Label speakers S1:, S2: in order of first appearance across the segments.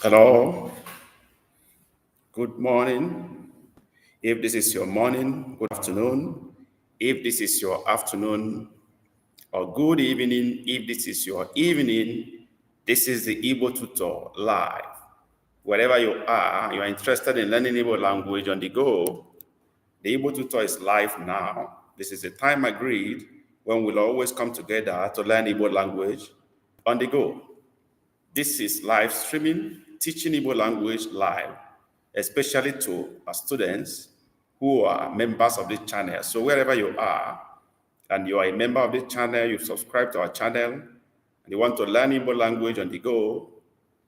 S1: Hello, good morning. If this is your morning, good afternoon. If this is your afternoon, or good evening, if this is your evening, this is the Igbo Tutor live. Wherever you are interested in learning Igbo language on the go, the Igbo Tutor is live now. This is a time agreed when we'll always come together to learn Igbo language on the go. This is live streaming, teaching Igbo language live, especially to our students who are members of this channel. So wherever you are, and you are a member of this channel, you subscribe to our channel, and you want to learn Igbo language on the go,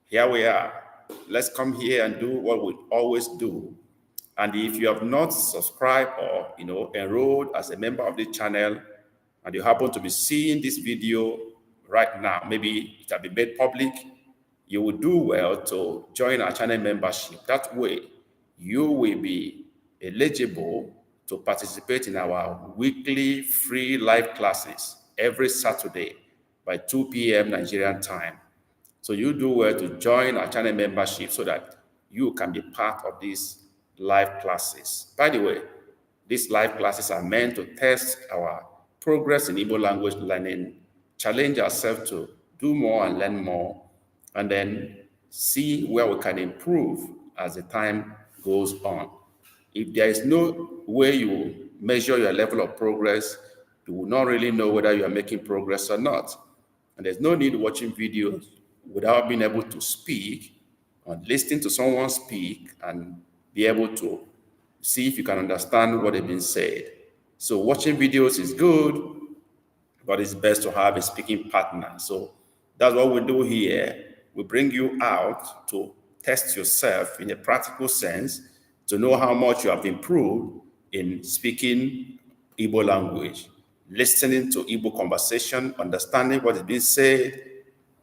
S1: here we are. Let's come here and do what we always do. And if you have not subscribed or enrolled as a member of the channel, and you happen to be seeing this video right now, maybe it can be made public, you will do well to join our channel membership. That way, you will be eligible to participate in our weekly free live classes every Saturday by 2 p.m. Nigerian time. So you do well to join our channel membership so that you can be part of these live classes. By the way, these live classes are meant to test our progress in Igbo language learning, challenge ourselves to do more and learn more, and then see where we can improve as the time goes on. If there is no way you measure your level of progress, you will not really know whether you are making progress or not. And there's no need watching videos without being able to speak or listening to someone speak and be able to see if you can understand what is being said. So watching videos is good, but it's best to have a speaking partner. So that's what we do here. We bring you out to test yourself in a practical sense to know how much you have improved in speaking Igbo language, listening to Igbo conversation, understanding what is being said,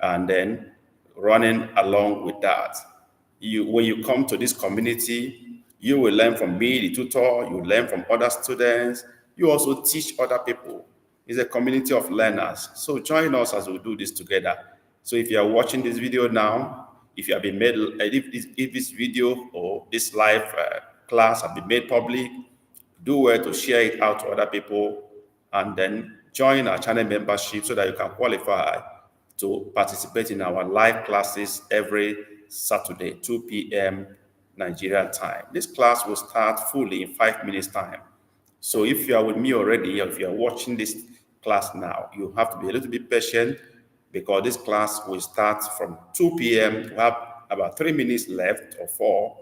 S1: and then running along with that. When you come to this community, you will learn from me, the tutor, you learn from other students, you also teach other people. It's a community of learners. So join us as we do this together. So if you are watching this video now, if you have been made, if this video or this live class have been made public, do well to share it out to other people and then join our channel membership so that you can qualify to participate in our live classes every Saturday, 2 p.m. Nigerian time. This class will start fully in 5 minutes time. So if you are with me already, or if you are watching this class now, you have to be a little bit patient because this class will start from 2 p.m. We have about 3 minutes left or 4.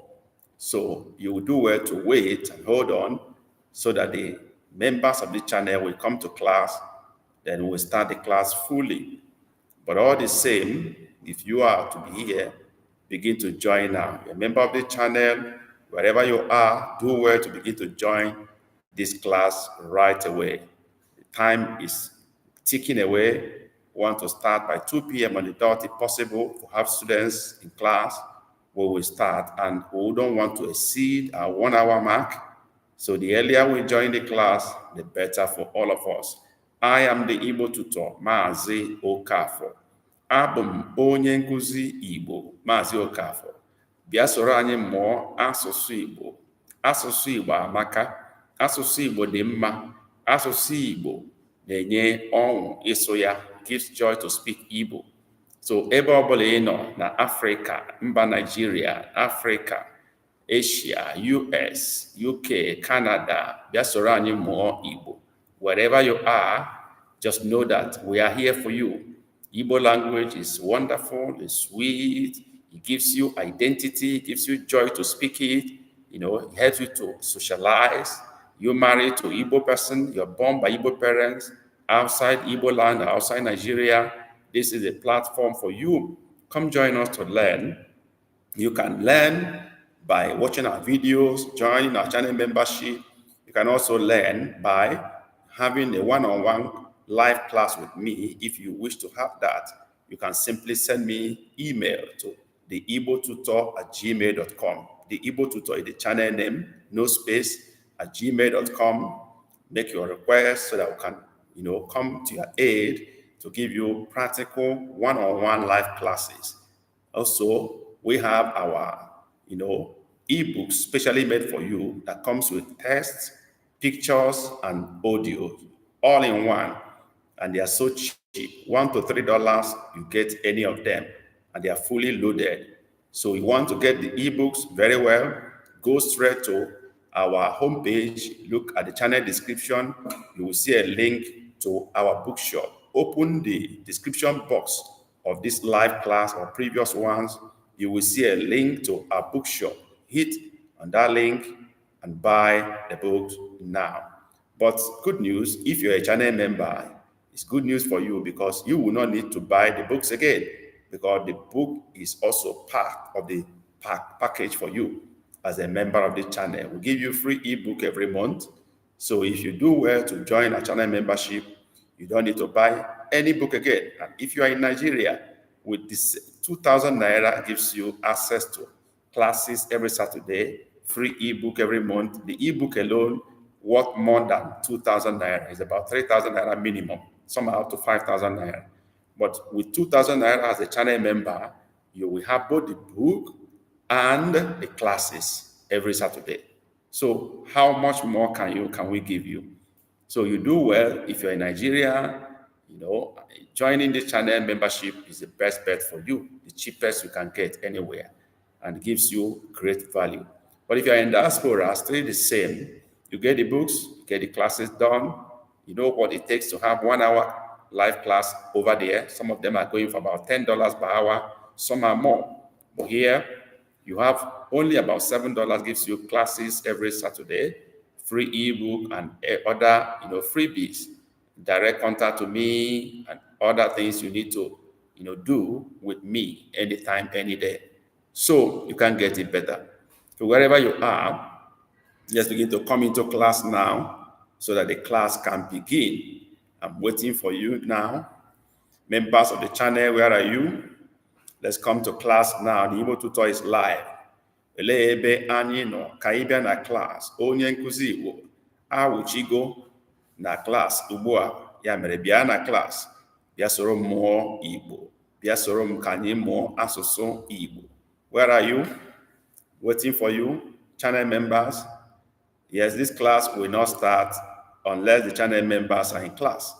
S1: So you will do well to wait and hold on so that the members of the channel will come to class, then we'll start the class fully. But all the same, if you are to be here, begin to join now. You're a member of the channel, wherever you are, do well to begin to join this class right away. The time is ticking away. We want to start by 2 p.m. on the dot if possible to have students in class where we start, and we don't want to exceed our 1 hour mark. So the earlier we join the class, the better for all of us. I am the Igbo tutor, Maazị Okafor. Abụ m onye nkụzi Igbo, Maazị Okafor. Bịa soro anyị mụọ asụsụ Igbo. Asụsụ Igbo amaka. Asụsụ Igbo dị mma. Asụsụ Igbo na-enye ọṅụ ịsụ ya, gives joy to speak Igbo. So ebe ọbụla ị nọ na Africa, mba Nigeria, Africa, Asia, US, UK, Canada, bịa soro anyị mụọ Igbo. Wherever you are, just know that we are here for you. Igbo language is wonderful, it's sweet, it gives you identity, it gives you joy to speak it, it helps you to socialize. You're married to Igbo person, you're born by Igbo parents, outside Igbo land, outside Nigeria. This is a platform for you. Come join us to learn. You can learn by watching our videos, joining our channel membership. You can also learn by having a one-on-one live class with me. If you wish to have that, you can simply send me email to theigbotutor@gmail.com. The Igbo Tutor is the channel name, no space, @gmail.com. Make your request so that we can, come to your aid to give you practical one-on-one live classes. Also, we have our, ebooks specially made for you that comes with text, pictures, and audio all in one. And they are so cheap, $1 to $3, you get any of them, and they are fully loaded. So you want to get the ebooks very well, go straight to our homepage, look at the channel description, you will see a link to our bookshop. Open the description box of this live class or previous ones, you will see a link to our bookshop. Hit on that link and buy the books now. But good news, if you're a channel member, it's good news for you because you will not need to buy the books again, because the book is also part of the package for you as a member of the channel. We give you free ebook every month. So if you do well to join our channel membership, you don't need to buy any book again. And if you are in Nigeria, with this 2,000 Naira gives you access to classes every Saturday, free ebook every month. The ebook alone worth more than 2,000 Naira. It's about 3,000 Naira minimum, somehow to 5,000 Naira. But with 2,000 Naira as a channel member, you will have both the book and the classes every Saturday. So how much more can we give you? So you do well if you're in Nigeria, joining the channel membership is the best bet for you, the cheapest you can get anywhere, and gives you great value. But if you're in diaspora, still the same. You get the books, you get the classes done. You know what it takes to have 1 hour live class over there. Some of them are going for about $10 per hour. Some are more. But here, you have only about $7 gives you classes every Saturday, free ebook and other, freebies, direct contact to me, and other things you need to, do with me anytime, any day. So you can get it better. So wherever you are, let's begin to come into class now so that the class can begin. I'm waiting for you now. Members of the channel, where are you? Let's come to class now. The Igbo tutor is live. Olee ebe anyị nọ ka ị bịa na class? Onye nkuzi Igbo awụchigo na class ugbu a. Ya mere bịa na class. Bịa soro m mụọ Igbo. Bịa soro m ka anyị mụọ asụsụ Igbo. Where are you? Waiting for you, channel members. Yes, this class will not start unless the channel members are in class,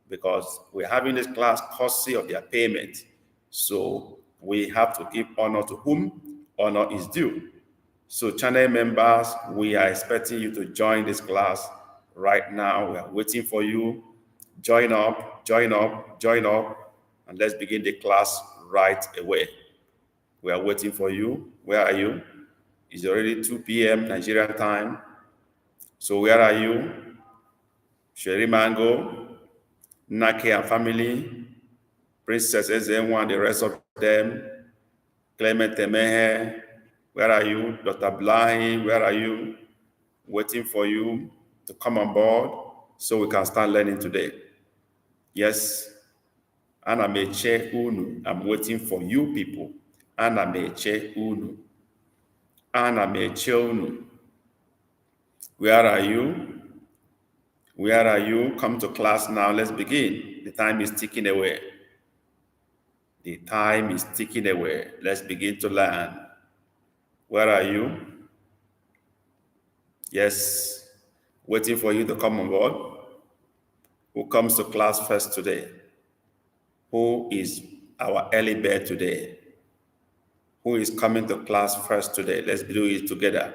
S1: because we're having this class courtesy of their payment. So we have to give honor to whom honor is due. So channel members, we are expecting you to join this class right now. We are waiting for you. Join up, join up, join up, and let's begin the class right away. We are waiting for you. Where are you? It's already 2 p.m. Nigerian time. So where are you? Sherry Mango, Nake and family, Princess Ezenwa and the rest of them, Clement Temehe, where are you? Dr. Blahi, where are you? Waiting for you to come on board so we can start learning today. Yes, Ana Meche Unu, I'm waiting for you people. Ana Meche Unu. Ana Meche Unu. Where are you? Where are you? Come to class now. Let's begin. The time is ticking away. The time is ticking away. Let's begin to learn. Where are you? Yes. Waiting for you to come on board. Who comes to class first today? Who is our early bird today? Who is coming to class first today? Let's do it together.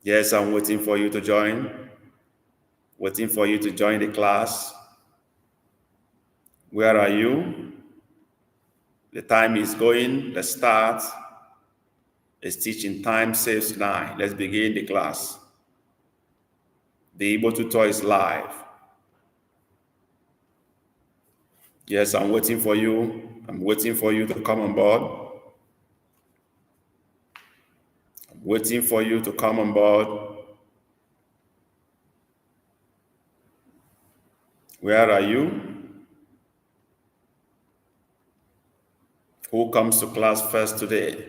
S1: Yes, I'm waiting for you to join. Waiting for you to join the class. Where are you? The time is going. Let's start. It's teaching time saves 9. Let's begin the class. The Igbo tutor is live. Yes, I'm waiting for you. I'm waiting for you to come on board. I'm waiting for you to come on board. Where are you? Who comes to class first today?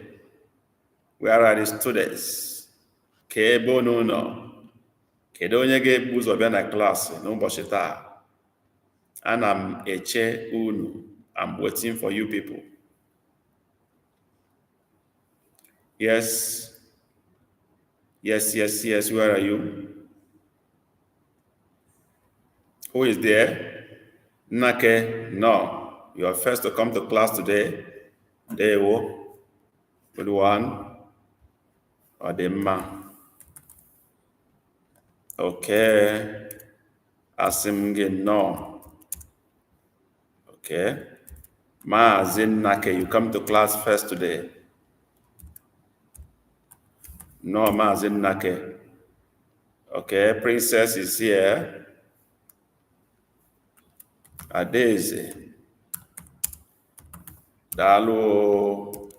S1: Where are the students? Kebo n'ụlọ. Kedu onye ga-ebu ụzọ bịa na klaasị n'ụbọchị taa? Ana m eche unu. I'm waiting for you people. Yes. Yes. Where are you? Who is there? Nake, no. You are first to come to class today. Dewo. Good one. Odema. Okay. Asimge, no. Okay. Maazin Nake, you come to class first today. No, Maazin Nake. Okay, Princess is here. Adeze. Dalo.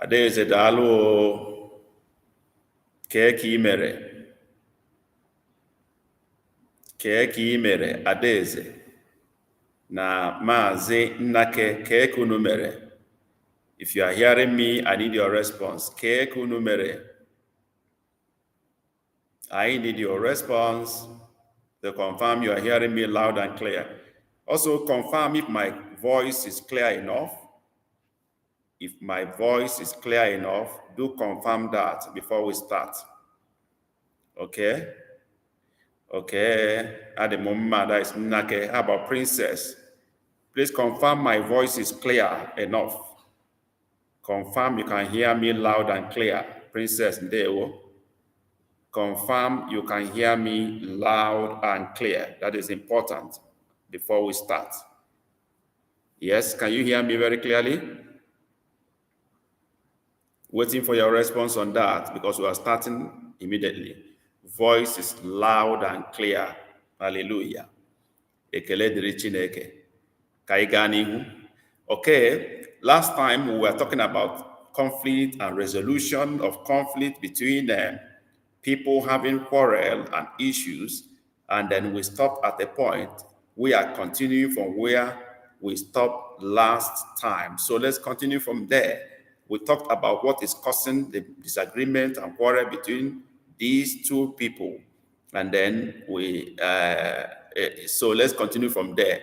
S1: Adeze, dalo. Keki mere. Keki mere. Adeze. Na Maazi Nake, keki unu mere. If you are hearing me, I need your response. Keki unu mere. I need your response to confirm you are hearing me loud and clear. Also, confirm if my voice is clear enough. If my voice is clear enough, do confirm that before we start. Okay? Okay. At the moment, that is Nake. How about Princess? Please confirm my voice is clear enough. Confirm you can hear me loud and clear. Princess Ndewo. Confirm you can hear me loud and clear. That is important before we start. Yes, can you hear me very clearly? Waiting for your response on that because we are starting immediately. Voice is loud and clear. Hallelujah. Ekele dịrị Chineke. Ka anyị gaa n'ihu. Okay, last time we were talking about conflict and resolution of conflict between people having quarrel and issues, and then we stopped at a point. We are continuing from where we stopped last time. So let's continue from there. We talked about what is causing the disagreement and quarrel between these two people. And then so let's continue from there.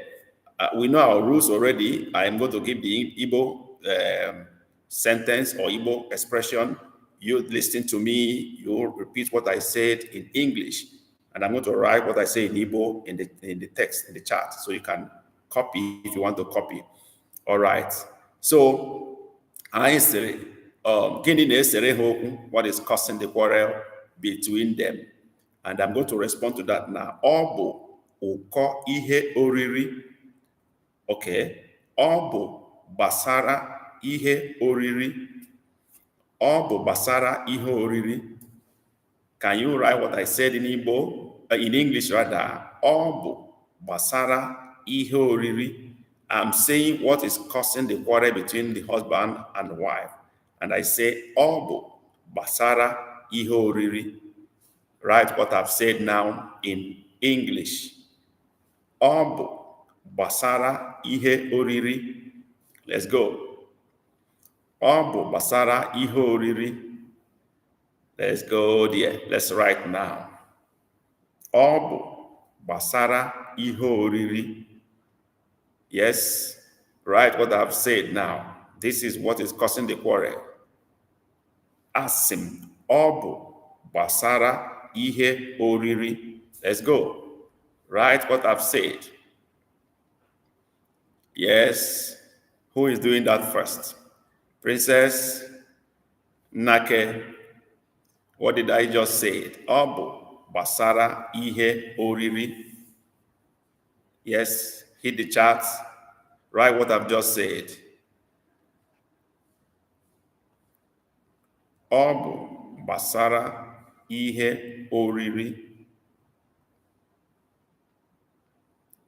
S1: We know our rules already. I am going to give the Igbo sentence or Igbo expression. You listen to me, you repeat what I said in English, and I'm going to write what I say in Igbo in the text, in the chat, so you can copy if you want to copy. All right. So, I say, what is causing the quarrel between them? And I'm going to respond to that now. Obo uko ihe oriri. Okay. Obo basara ihe oriri. Obo basara ihe oriri. Can you write what I said in Igbo? In English rather. Obo basara ihe oriri. I'm saying what is causing the quarrel between the husband and the wife. And I say, Obo basara ihe oriri. Write what I've said now in English. Obo basara ihe oriri. Let's go. Obo basara ihe oriri. Let's go there. Let's write now. Obo basara ihe oriri. Yes, write what I've said now. This is what is causing the quarrel. Asim obo basara ihe oriri. Let's go. Write what I've said. Yes. Who is doing that first? Princess Nake. What did I just say? Obo basara ihe oriri. Yes. Hit the chat. Write what I've just said. Obo basara ihe oriri.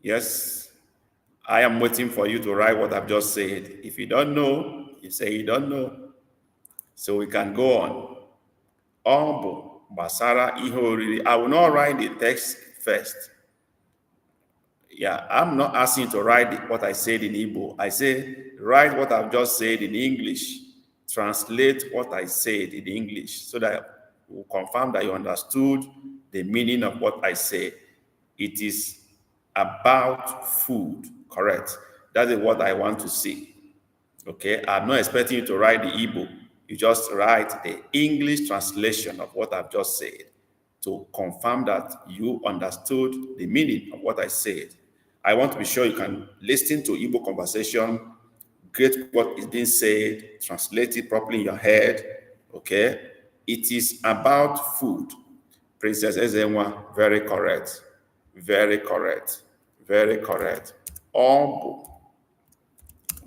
S1: Yes, I am waiting for you to write what I've just said. If you don't know, you say you don't know. So we can go on. Obo basara ihe oriri. I will not write the text first. Yeah, I'm not asking you to write what I said in Igbo. I say, write what I've just said in English. Translate what I said in English so that we'll confirm that you understood the meaning of what I said. It is about food, correct? That is what I want to see. Okay, I'm not expecting you to write the Igbo. You just write the English translation of what I've just said to confirm that you understood the meaning of what I said. I want to be sure you can listen to Igbo conversation, get what is being said, translate it properly in your head, okay? It is about food. Princess Ezenwa, very correct, very correct, very correct. Ọbụ,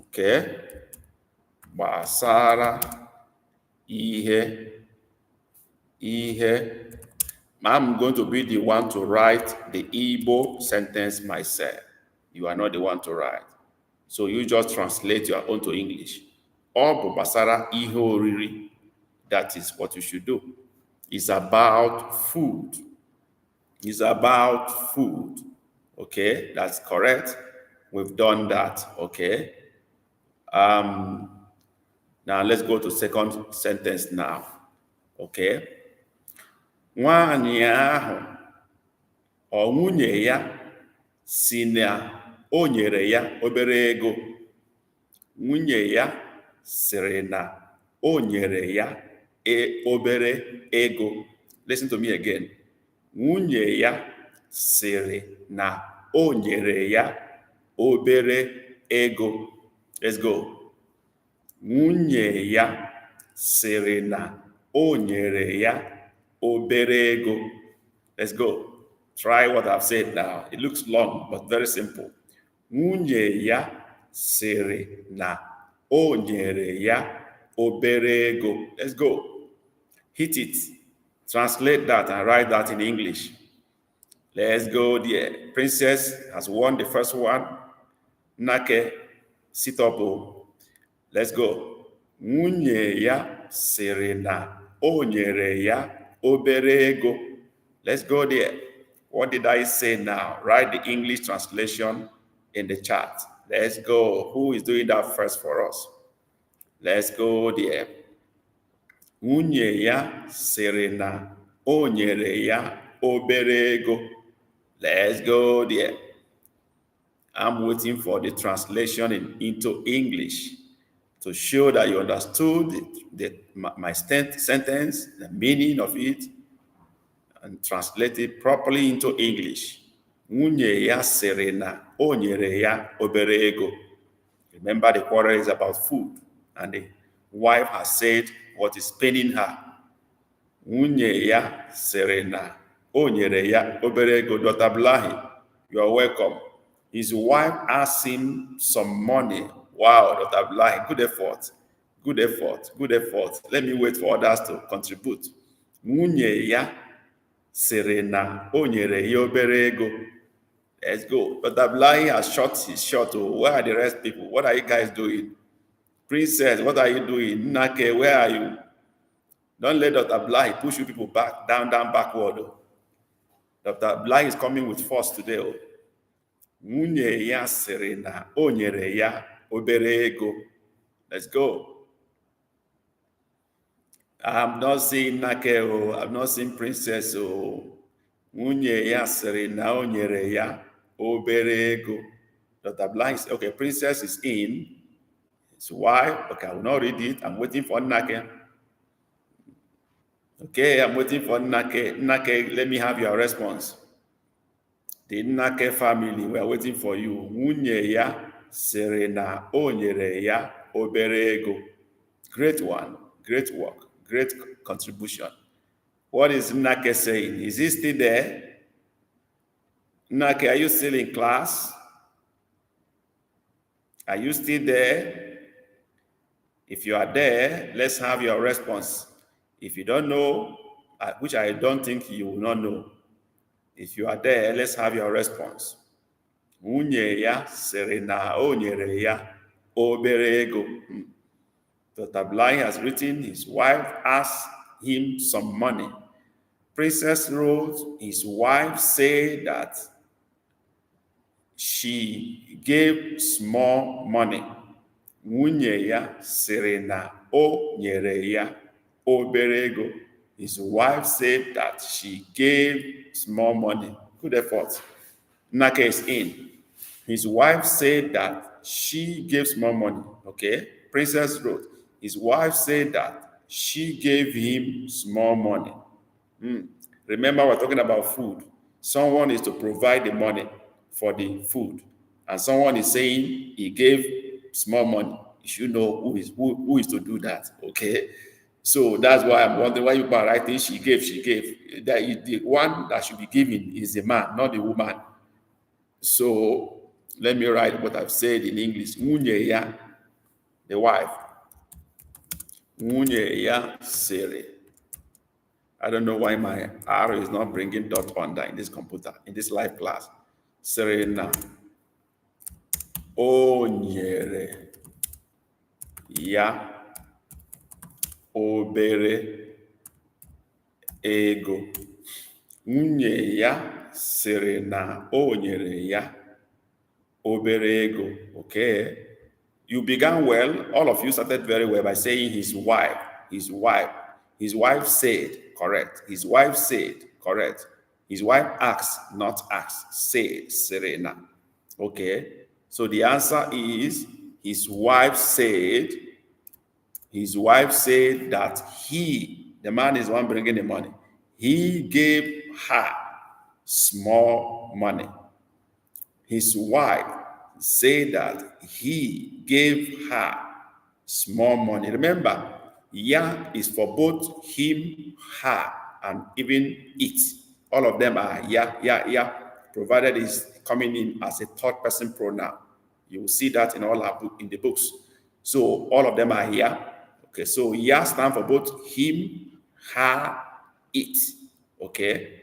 S1: okay? Gbasara ihe. I'm going to be the one to write the Igbo sentence myself. You are not the one to write. So you just translate your own to English. Ọ bụ gbasara ihe oriri. That is what you should do. It's about food. It's about food. Okay, that's correct. We've done that. Okay. Now let's go to second sentence now. Okay. Nwanyị ahụ ọ nwunye ya si na o nyere ya obere ego. Nwunye ya sịrị na o nyere ya obere ego. Listen to me again. Nwunye ya sịrị na o nyere ya obere ego. Let's go. Nwunye ya sịrị na o nyere ya obere ego. Let's go. Try what I've said now. It looks long, but very simple. Nwunye ya sịrị na o nyere ya obere ego. Let's go. Hit it. Translate that and write that in English. Let's go there. Princess has won the first one. Nake, sit up. Let's go. Nwunye ya sịrị na o nyere ya obere ego. Let's go there. What did I say now? Write the English translation in the chat. Let's go. Who is doing that first for us? Let's go there. Nwunye ya sịrị na o nyere ya obere ego. Let's go there. I'm waiting for the translation into English to show that you understood my sentence, the meaning of it, and translate it properly into English. Nwunye ya sịrị na o nyere ya obere ego. Remember, the quarrel is about food, and the wife has said what is paining her. Nwunye ya sịrị na o nyere ya obere ego. Dr. Blahi, you are welcome. His wife asked him some money. Wow, Dr. Blahi, good effort. Good effort. Good effort. Let me wait for others to contribute. Nwunye ya sịrị na o nyere ya obere ego. Let's go. Dr. Blahi has shot his shot. Oh, where are the rest people? What are you guys doing? Princess, what are you doing? Nake, where are you? Don't let Dr. Blahi push you people back, down, backward. Oh. Dr. Blahi is coming with force today. Oh. Nwunye ya sịrị na o nyere ya obere ego. Let's go. I'm not seeing Nake. Oh. I'm not seeing Princess. Oh. Nwunye ya sịrị na o nyere ya obere ego. Dr. Blahi, okay, Princess is in. So why? Okay, I will not read it. I'm waiting for Nake. Okay, I'm waiting for Nake. Nake, let me have your response. The Nake family, we are waiting for you. Nwunye ya sịrị na o nyere ya obere ego. Great one. Great work. Great contribution. What is Nake saying? Is he still there? Nake, are you still in class? Are you still there? If you are there, let's have your response. If you don't know, which I don't think you will not know, if you are there, let's have your response. Nwunye ya sịrị na o nyere ya obere ego. Dr. Blahi has written his wife asked him some money. Princess wrote his wife said that she gave small money. Nwunye ya sịrị na o nyere ya obere ego. His wife said that she gave small money. Good effort. Nake is in. His wife said that she gave small money. Okay. Princess wrote, his wife said that She gave him small money. Remember, we're talking about food. Someone is to provide the money for the food, and someone is saying he gave small money. You should know who is to do that. Okay, so that's why I'm wondering why people are writing she gave, she gave. The one that should be given is the man, not the woman. So let me write what I've said in English. Nwunye ya, the wife. Nwunye ya sere. I don't know why my R is not bringing dot under in this computer, in this live class. Serena. O nyere ya obere ego. Nwunye ya sịrị na o nyere ya obere ego. Okay. You began well. All of you started very well by saying his wife. His wife. His wife said, correct. His wife said, correct. His wife asked, not asked, said, Serena. Okay. So the answer is his wife said that he, the man is the one bringing the money, he gave her small money. His wife said that he gave her small money. Remember, ya is for both him, her, and even it. All of them are ya, provided it's coming in as a third person pronoun. You will see that in all our book, in the books. So all of them are ya. Okay, so ya stands for both him, her, it. Okay,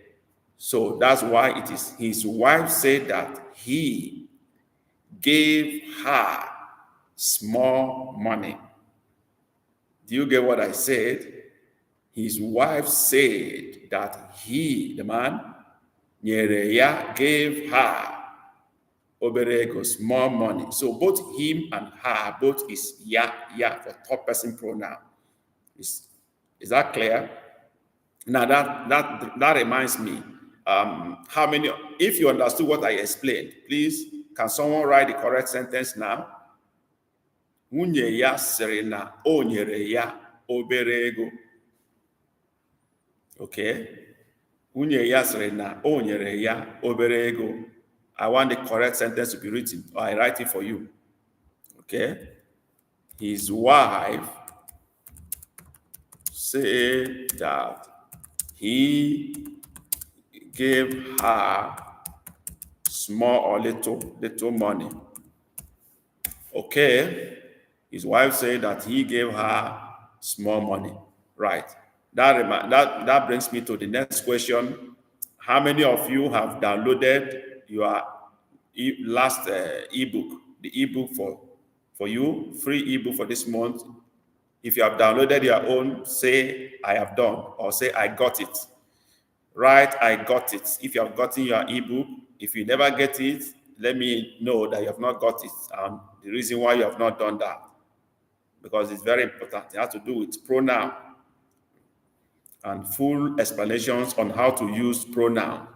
S1: so that's why it is his wife said that he gave her small money. Do you get what I said? His wife said that he, the man, nyere ya, gave her obere ego, small money. So both him and her, both is ya for third person pronoun. Is that clear? Now that reminds me, how many, if you understood what I explained, please, can someone write the correct sentence now? Nwunye ya sịrị na o nyere ya obere ego. Okay. Nwunye ya sịrị na o nyere ya obere ego. I want the correct sentence to be written, or I write it for you. Okay. His wife said that he gave her small or little money. Okay. His wife said that he gave her small money. Right. That brings me to the next question. How many of you have downloaded your last ebook, the ebook for you, free ebook for this month? If you have downloaded your own, say I have done, or say I got it. Right, I got it. If you have gotten your ebook, if you never get it, let me know that you have not got it and the reason why you have not done that, because it's very important. It has to do with pronoun and full explanations on how to use pronoun.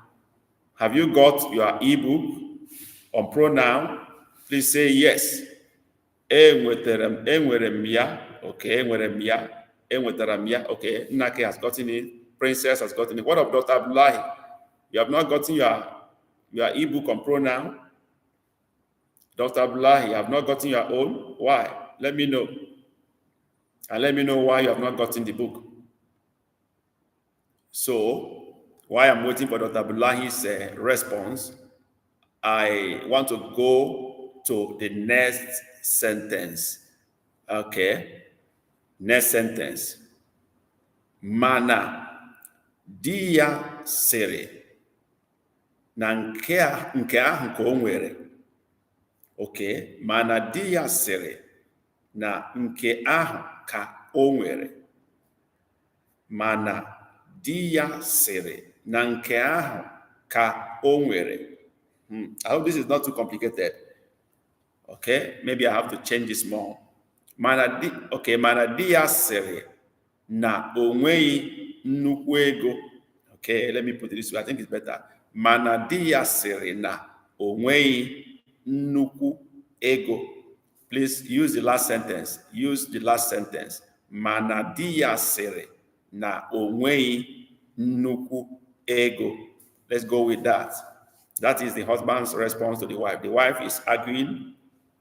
S1: Have you got your ebook on pronoun? Please say yes. Enwere m ya. Okay, enwere m ya. Enwetara m ya. Okay, Nnake has gotten it. Princess has gotten it. What of Dr. Abdullahi? You have not gotten your ebook on pronoun? Dr. Abdullahi, you have not gotten your own? Why? Let me know. And let me know why you have not gotten the book. So, while I'm waiting for Dr. Abdullahi's response, I want to go to the next sentence. Okay. Next sentence. Mana di ya sịrị na nke ahụ ka o nwere. Okay. Mana di ya sịrị na nke ahụ ka o nwere. Mana di ya sịrị na nke ahụ ka o nwere. I hope this is not too complicated. Okay, maybe I have to change this more. Mana di ya sịrị na o nweghị nnukwu ego. Okay, let me put it this way. I think it's better. Mana di ya sịrị na o nweghị nnukwu ego. Please use the last sentence. Use the last sentence. mana di ya sịrị na o nweghị nnukwu ego. Let's go with that. That is the husband's response to the wife. The wife is arguing,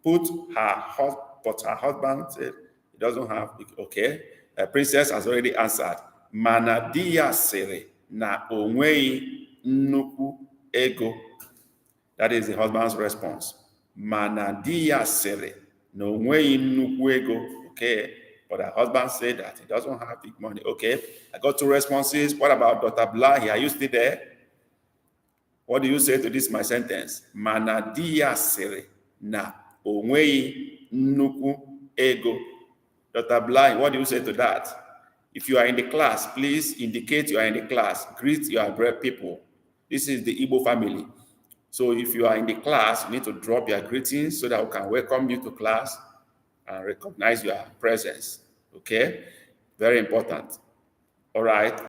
S1: but her husband said he doesn't have, okay. The princess has already answered, mana di ya sịrị na o nweghị nnukwu ego. That is the husband's response. Mana di ya sịrị na o nweghị nnukwu ego. Okay. But her husband said that he doesn't have big money. Okay. I got two responses. What about Dr. Blahi? Are you still there? What do you say to this, my sentence? Mana di ya sịrị na o nweghị nnukwu ego. Dr. Blahi, what do you say to that? If you are in the class, please indicate you are in the class. Greet your great people. This is the Igbo family. So if you are in the class, you need to drop your greetings so that we can welcome you to class and recognize your presence. Okay? Very important. All right.